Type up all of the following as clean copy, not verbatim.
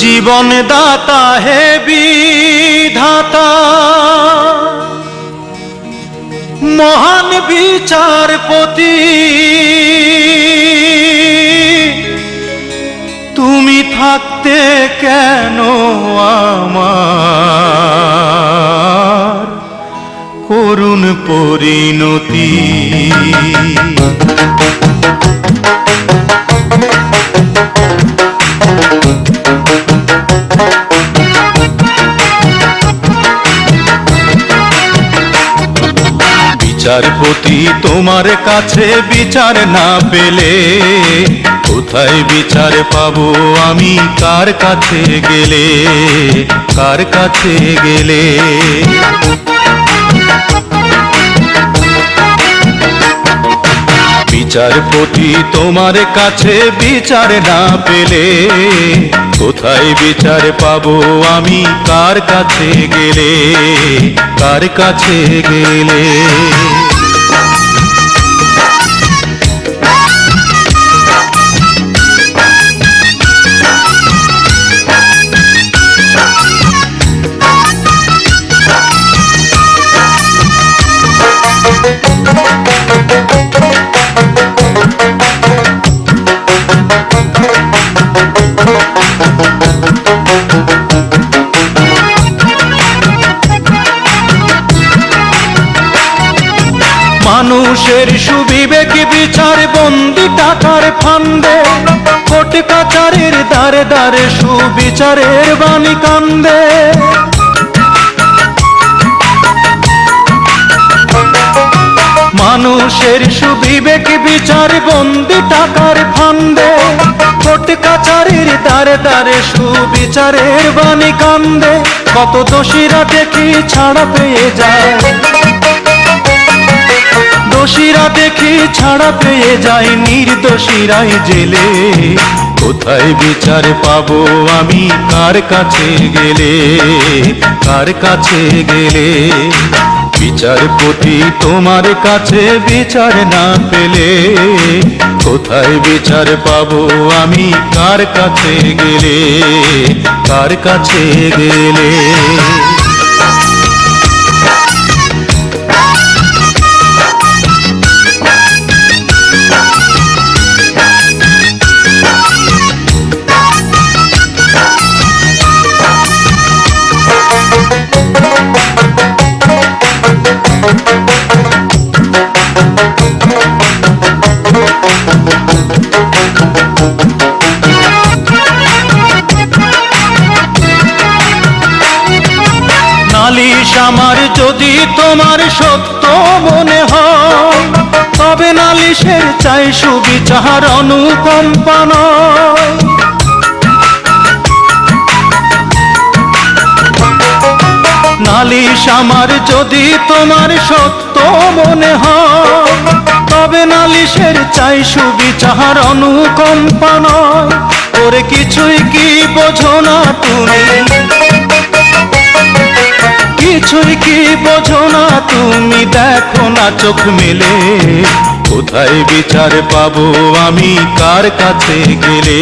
জীবন দাতা হে বিধাতা, মহান বিচারপতি, তুমি থাকতে কেন আমার করুণ পরিণতি। বিচারপতি তোমার কাছে বিচার না পেলে কোথায় বিচার পাবো আমি, কার কাছে গেলে, কার কাছে গেলে। বিচারপতি তোমার কাছে বিচার না পেলে কোথায় বিচার পাবো আমি, কার কাছে গেলে, কার কাছে গেলে। মানুষের সুবিবেক বিচার বন্দি টাকার ফান্দে, কোর্ট কাচারের দ্বারে দ্বারে সুবিচারের বাণী কান্দে। মানুষের সুবিবেক বিচার বন্দি টাকার ফান্দে, কোর্ট কাচারের দ্বারে দ্বারে সুবিচারের বাণী কান্দে। কত দোষীরা দেখি ছাড়া পেয়ে যায়, দোষীরা দেখি ছাড়া পেয়ে যায়, নির্দোষীরাই জেলে। কোথায় বিচার পাবো আমি, কার কাছে গেলে, কার কাছে গেলে। বিচারপতি তোমার কাছে বিচার না পেলে কোথায় বিচার পাবো আমি, কার কাছে গেলে, কার কাছে গেলে। নালিশ আমার যদি তোমার সত্য মনে হয়, তবে নালিশের চাই সুবিচার অনুকম্পা নয়। নালিশ আমার যদি তোমার সত্য মনে হয়, তবে নালিশের চাই সুবিচার অনুকম্পা নয়। ওরে কিছুই কি বোঝো না তুমি, কিছুই কি বোঝো না তুমি, দেখো না চোখ মেলে। কোথায় বিচার পাবো আমি, কার কাছে গেলে,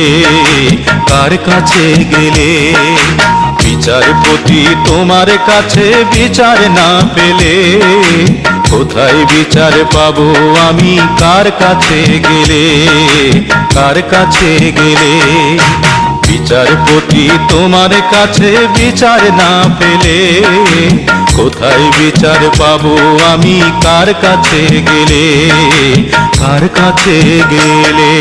কার কাছে গেলে। বিচারপতি তোমার কাছে বিচার না পেলে কোথায় বিচার পাবো আমি, কার কাছে গেলে, কার কাছে গেলে। বিচারপতি তোমার কাছে বিচার না পেলে কোথায় বিচার পাবো আমি, কার কাছে গেলে, কার কাছে গেলে।